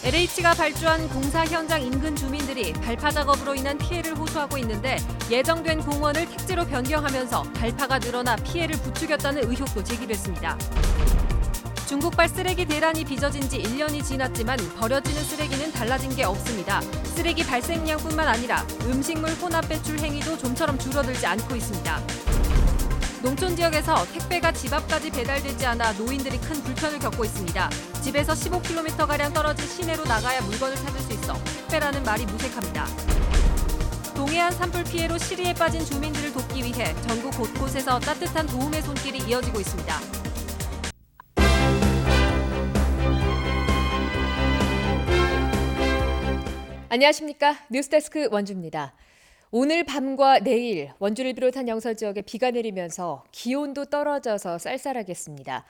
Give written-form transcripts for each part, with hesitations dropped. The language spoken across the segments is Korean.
LH가 발주한 공사 현장 인근 주민들이 발파 작업으로 인한 피해를 호소하고 있는데 예정된 공원을 택지로 변경하면서 발파가 늘어나 피해를 부추겼다는 의혹도 제기됐습니다. 중국발 쓰레기 대란이 빚어진 지 1년이 지났지만 버려지는 쓰레기는 달라진 게 없습니다. 쓰레기 발생량뿐만 아니라 음식물 혼합 배출 행위도 좀처럼 줄어들지 않고 있습니다. 농촌 지역에서 택배가 집 앞까지 배달되지 않아 노인들이 큰 불편을 겪고 있습니다. 집에서 15km가량 떨어진 시내로 나가야 물건을 찾을 수 있어 택배라는 말이 무색합니다. 동해안 산불 피해로 시리에 빠진 주민들을 돕기 위해 전국 곳곳에서 따뜻한 도움의 손길이 이어지고 있습니다. 안녕하십니까. 뉴스데스크 원주입니다. 오늘 밤과 내일 원주를 비롯한 영서 지역에 비가 내리면서 기온도 떨어져서 쌀쌀하겠습니다.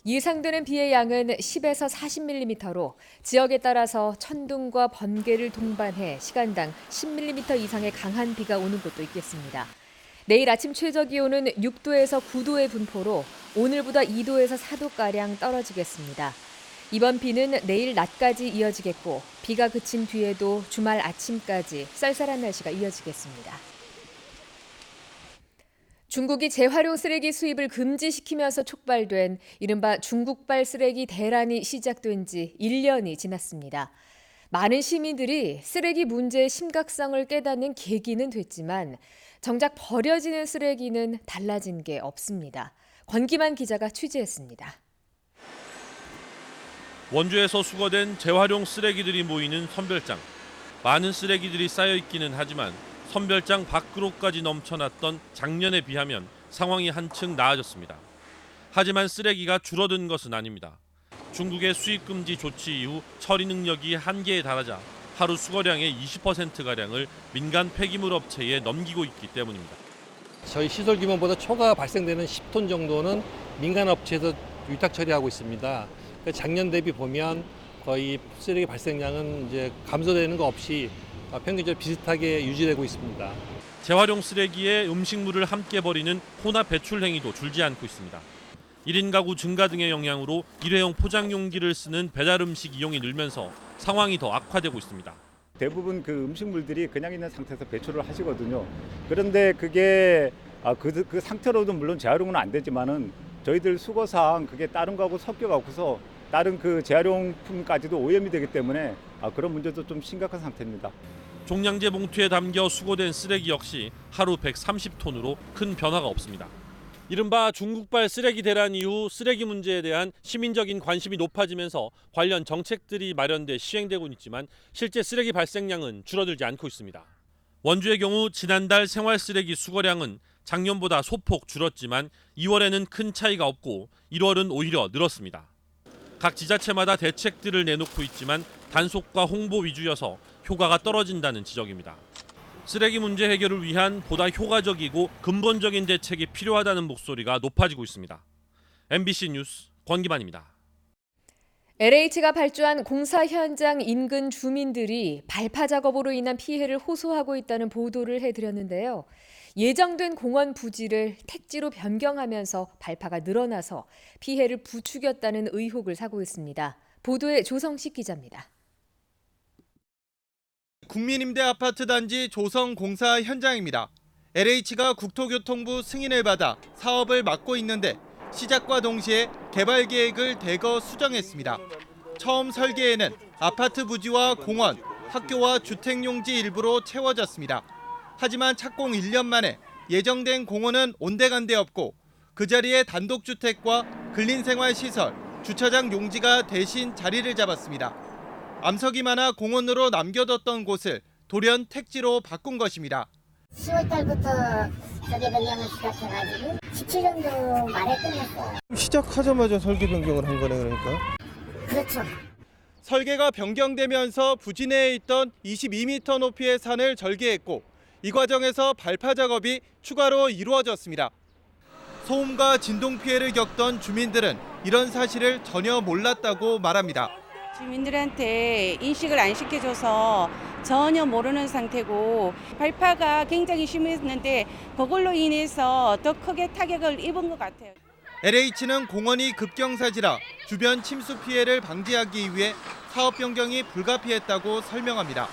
예상되는 비의 양은 10에서 40mm로 지역에 따라서 천둥과 번개를 동반해 시간당 10mm 이상의 강한 비가 오는 곳도 있겠습니다. 내일 아침 최저 기온은 6도에서 9도의 분포로 오늘보다 2도에서 4도가량 떨어지겠습니다. 이번 비는 내일 낮까지 이어지겠고 비가 그친 뒤에도 주말 아침까지 쌀쌀한 날씨가 이어지겠습니다. 중국이 재활용 쓰레기 수입을 금지시키면서 촉발된 이른바 중국발 쓰레기 대란이 시작된 지 1년이 지났습니다. 많은 시민들이 쓰레기 문제의 심각성을 깨닫는 계기는 됐지만 정작 버려지는 쓰레기는 달라진 게 없습니다. 권기만 기자가 취재했습니다. 원주에서 수거된 재활용 쓰레기들이 모이는 선별장. 많은 쓰레기들이 쌓여 있기는 하지만 선별장 밖으로까지 넘쳐났던 작년에 비하면 상황이 한층 나아졌습니다. 하지만 쓰레기가 줄어든 것은 아닙니다. 중국의 수입 금지 조치 이후 처리 능력이 한계에 달하자 하루 수거량의 20%가량을 민간 폐기물 업체에 넘기고 있기 때문입니다. 저희 시설 규모보다 초과 발생되는 10톤 정도는 민간 업체에서 위탁 처리하고 있습니다. 작년 대비 보면 거의 쓰레기 발생량은 이제 감소되는 거 없이 평균적으로 비슷하게 유지되고 있습니다. 재활용 쓰레기에 음식물을 함께 버리는 혼합 배출 행위도 줄지 않고 있습니다. 1인 가구 증가 등의 영향으로 일회용 포장 용기를 쓰는 배달 음식 이용이 늘면서 상황이 더 악화되고 있습니다. 대부분 그 음식물들이 그냥 있는 상태에서 배출을 하시거든요. 그런데 그게 그 상태로도 물론 재활용은 안 되지만은 저희들 수거상 그게 다른 거하고 섞여갖고서 다른 그 재활용품까지도 오염이 되기 때문에 그런 문제도 좀 심각한 상태입니다. 종량제 봉투에 담겨 수거된 쓰레기 역시 하루 130톤으로 큰 변화가 없습니다. 이른바 중국발 쓰레기 대란 이후 쓰레기 문제에 대한 시민적인 관심이 높아지면서 관련 정책들이 마련돼 시행되고 있지만 실제 쓰레기 발생량은 줄어들지 않고 있습니다. 원주의 경우 지난달 생활 쓰레기 수거량은 작년보다 소폭 줄었지만 2월에는 큰 차이가 없고 1월은 오히려 늘었습니다. 각 지자체마다 대책들을 내놓고 있지만 단속과 홍보 위주여서 효과가 떨어진다는 지적입니다. 쓰레기 문제 해결을 위한 보다 효과적이고 근본적인 대책이 필요하다는 목소리가 높아지고 있습니다. MBC 뉴스 권기만입니다. LH가 발주한 공사 현장 인근 주민들이 발파 작업으로 인한 피해를 호소하고 있다는 보도를 해드렸는데요. 예정된 공원 부지를 택지로 변경하면서 발파가 늘어나서 피해를 부추겼다는 의혹을 사고 있습니다. 보도에 조성식 기자입니다. 국민임대 아파트 단지 조성 공사 현장입니다. LH가 국토교통부 승인을 받아 사업을 맡고 있는데 시작과 동시에 개발 계획을 대거 수정했습니다. 처음 설계에는 아파트 부지와 공원, 학교와 주택용지 일부로 채워졌습니다. 하지만 착공 1년 만에 예정된 공원은 온데간데 없고 그 자리에 단독주택과 근린생활시설, 주차장 용지가 대신 자리를 잡았습니다. 암석이 많아 공원으로 남겨뒀던 곳을 돌연 택지로 바꾼 것입니다. 10월 달부터 설계 변경을 시작해가지고 17년도 말에 끝냈어요. 시작하자마자 설계 변경을 한 거네 그러니까? 그렇죠. 설계가 변경되면서 부지 내에 있던 22m 높이의 산을 절개했고 이 과정에서 발파 작업이 추가로 이루어졌습니다. 소음과 진동 피해를 겪던 주민들은 이런 사실을 전혀 몰랐다고 말합니다. 주민들한테 인식을 안 시켜줘서 전혀 모르는 상태고 발파가 굉장히 심했는데 그걸로 인해서 더 크게 타격을 입은 것 같아요. LH는 공원이 급경사지라 주변 침수 피해를 방지하기 위해 사업 변경이 불가피했다고 설명합니다.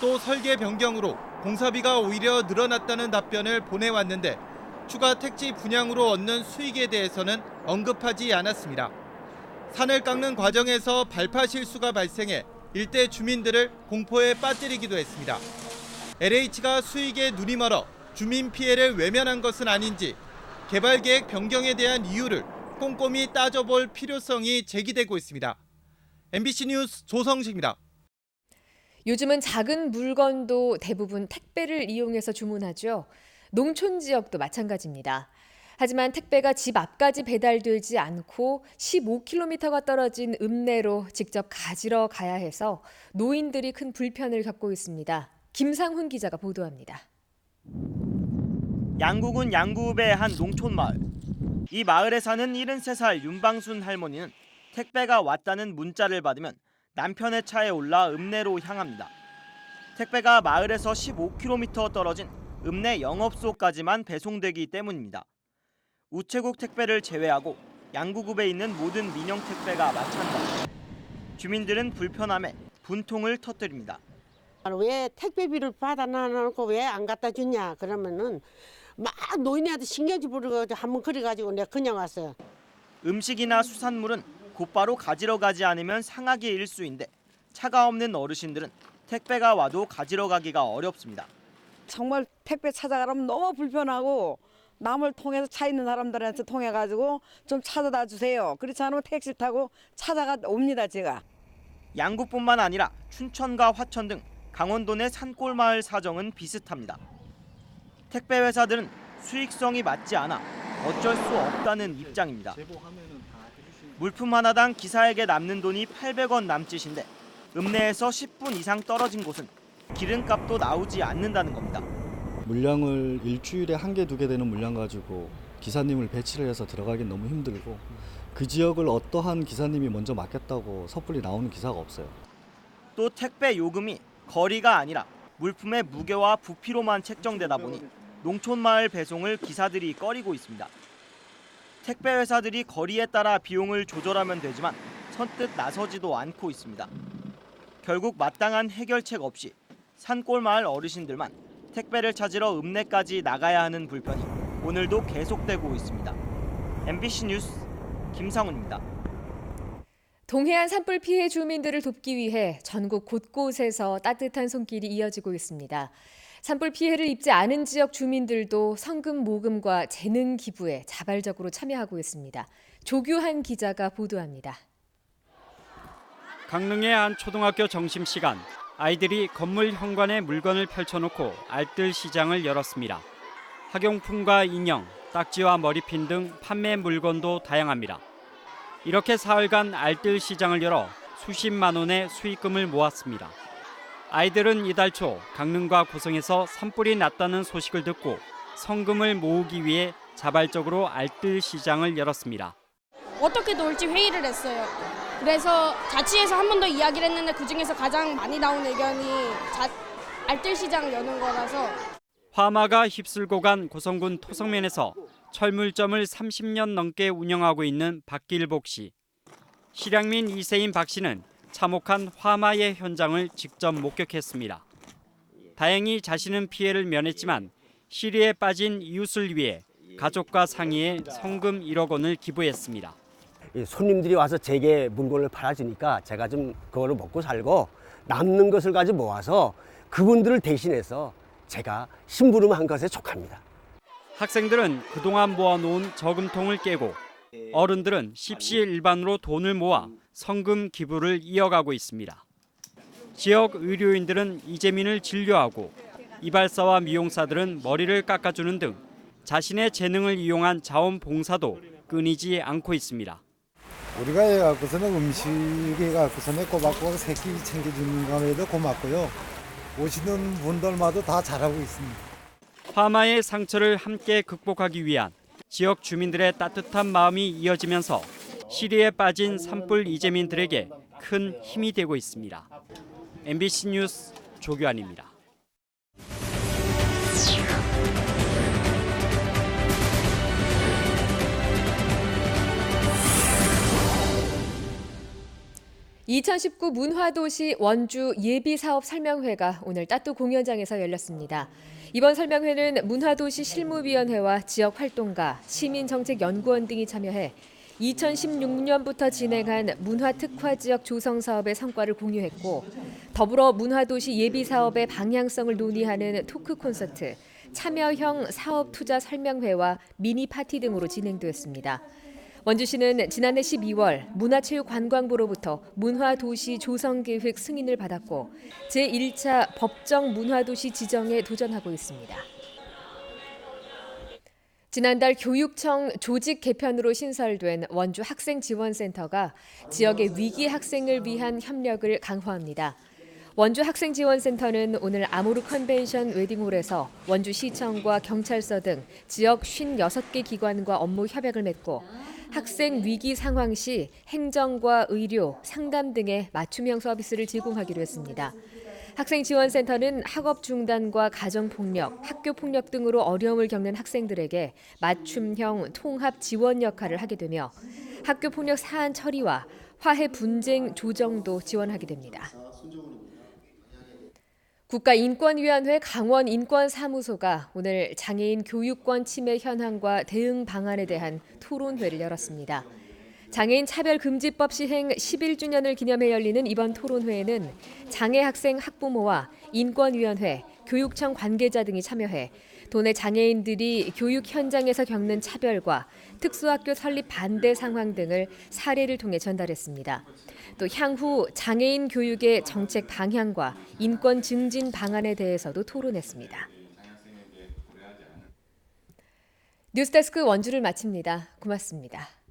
또 설계 변경으로 공사비가 오히려 늘어났다는 답변을 보내왔는데 추가 택지 분양으로 얻는 수익에 대해서는 언급하지 않았습니다. 산을 깎는 과정에서 발파 실수가 발생해 일대 주민들을 공포에 빠뜨리기도 했습니다. LH가 수익에 눈이 멀어 주민 피해를 외면한 것은 아닌지 개발 계획 변경에 대한 이유를 꼼꼼히 따져볼 필요성이 제기되고 있습니다. MBC 뉴스 조성식입니다. 요즘은 작은 물건도 대부분 택배를 이용해서 주문하죠. 농촌 지역도 마찬가지입니다. 하지만 택배가 집 앞까지 배달되지 않고 15km가 떨어진 읍내로 직접 가지러 가야 해서 노인들이 큰 불편을 겪고 있습니다. 김상훈 기자가 보도합니다. 양구군 양구읍의 한 농촌 마을. 이 마을에 사는 73살 윤방순 할머니는 택배가 왔다는 문자를 받으면 남편의 차에 올라 읍내로 향합니다. 택배가 마을에서 15km 떨어진 읍내 영업소까지만 배송되기 때문입니다. 우체국 택배를 제외하고 양구읍에 있는 모든 민영 택배가 마찬가지. 주민들은 불편함에 분통을 터뜨립니다. 왜 택배비를 받아놔놓고 왜 안 갖다 주냐 그러면은 막 노인한테 신경질 부리고 한번 그래가지고 내가 그냥 왔어요. 음식이나 수산물은 곧바로 가지러 가지 않으면 상하기 일쑤인데 차가 없는 어르신들은 택배가 와도 가지러 가기가 어렵습니다. 정말 택배 찾아가려면 너무 불편하고 남을 통해서 차 있는 사람들한테 통해가지고 좀 찾아다 주세요. 그렇지 않으면 택시 타고 찾아가 옵니다 제가. 양구뿐만 아니라 춘천과 화천 등 강원도 내 산골 마을 사정은 비슷합니다. 택배 회사들은 수익성이 맞지 않아 어쩔 수 없다는 입장입니다. 물품 하나당 기사에게 남는 돈이 800원 남짓인데 읍내에서 10분 이상 떨어진 곳은 기름값도 나오지 않는다는 겁니다. 물량을 일주일에 1개, 2개 되는 물량 가지고 기사님을 배치를 해서 들어가긴 너무 힘들고 그 지역을 어떠한 기사님이 먼저 맡겠다고 섣불리 나오는 기사가 없어요. 또 택배 요금이 거리가 아니라 물품의 무게와 부피로만 책정되다 보니 농촌 마을 배송을 기사들이 꺼리고 있습니다. 택배 회사들이 거리에 따라 비용을 조절하면 되지만 선뜻 나서지도 않고 있습니다. 결국 마땅한 해결책 없이 산골 마을 어르신들만 택배를 찾으러 읍내까지 나가야 하는 불편이 오늘도 계속되고 있습니다. MBC 뉴스 김상훈입니다. 동해안 산불 피해 주민들을 돕기 위해 전국 곳곳에서 따뜻한 손길이 이어지고 있습니다. 산불 피해를 입지 않은 지역 주민들도 성금 모금과 재능 기부에 자발적으로 참여하고 있습니다. 조규한 기자가 보도합니다. 강릉의 한 초등학교 점심시간, 아이들이 건물 현관에 물건을 펼쳐놓고 알뜰 시장을 열었습니다. 학용품과 인형, 딱지와 머리핀 등 판매 물건도 다양합니다. 이렇게 사흘간 알뜰 시장을 열어 수십만 원의 수익금을 모았습니다. 아이들은 이달 초 강릉과 고성에서 산불이 났다는 소식을 듣고 성금을 모으기 위해 자발적으로 알뜰 시장을 열었습니다. 어떻게 놀지 회의를 했어요. 그래서 자치에서 한 번 더 이야기를 했는데 그중에서 가장 많이 나온 의견이 알뜰 시장을 여는 거라서. 화마가 휩쓸고 간 고성군 토성면에서 철물점을 30년 넘게 운영하고 있는 박길복 씨. 실향민 2세인 박 씨는 참혹한 화마의 현장을 직접 목격했습니다. 다행히 자신은 피해를 면했지만 시리에 빠진 이웃을 위해 가족과 상의해 성금 1억 원을 기부했습니다. 손님들이 와서 제게 물건을 팔아주니까 제가 좀 그걸로 먹고 살고 남는 것을 가지고 모아서 그분들을 대신해서 제가 심부름한 것에 족합니다. 학생들은 그동안 모아놓은 저금통을 깨고 어른들은 십시일반으로 돈을 모아 성금 기부를 이어가고 있습니다. 지역 의료인들은 이재민을 진료하고 이발사와 미용사들은 머리를 깎아주는 등 자신의 재능을 이용한 자원봉사도 끊이지 않고 있습니다. 우리가 해갖고서는 음식에 해갖고서는 꼬박꼬박 새끼 챙겨주는 거에도 고맙고요. 오시는 분들마다 다 잘하고 있습니다. 화마의 상처를 함께 극복하기 위한 지역 주민들의 따뜻한 마음이 이어지면서 시리에 빠진 산불 이재민들에게 큰 힘이 되고 있습니다. MBC 뉴스 조규환입니다. 2019 문화도시 원주 예비사업 설명회가 오늘 따뚜 공연장에서 열렸습니다. 이번 설명회는 문화도시 실무위원회와 지역활동가, 시민정책연구원 등이 참여해 2016년부터 진행한 문화특화지역 조성사업의 성과를 공유했고, 더불어 문화도시 예비사업의 방향성을 논의하는 토크 콘서트, 참여형 사업투자 설명회와 미니파티 등으로 진행되었습니다. 원주시는 지난해 12월 문화체육관광부로부터 문화도시 조성계획 승인을 받았고 제1차 법정 문화도시 지정에 도전하고 있습니다. 지난달 교육청 조직 개편으로 신설된 원주 학생지원센터가 지역의 위기 학생을 위한 협력을 강화합니다. 원주 학생지원센터는 오늘 아모르 컨벤션 웨딩홀에서 원주시청과 경찰서 등 지역 56개 기관과 업무 협약을 맺고 학생 위기 상황 시 행정과 의료, 상담 등의 맞춤형 서비스를 제공하기로 했습니다. 학생지원센터는 학업 중단과 가정폭력, 학교폭력 등으로 어려움을 겪는 학생들에게 맞춤형 통합 지원 역할을 하게 되며 학교폭력 사안 처리와 화해 분쟁 조정도 지원하게 됩니다. 국가인권위원회 강원인권사무소가 오늘 장애인 교육권 침해 현황과 대응 방안에 대한 토론회를 열었습니다. 장애인 차별금지법 시행 11주년을 기념해 열리는 이번 토론회에는 장애 학생 학부모와 인권위원회, 교육청 관계자 등이 참여해 도내 장애인들이 교육 현장에서 겪는 차별과 특수학교 설립 반대 상황 등을 사례를 통해 전달했습니다. 또 향후 장애인 교육의 정책 방향과 인권 증진 방안에 대해서도 토론했습니다. 뉴스데스크 원주를 마칩니다. 고맙습니다.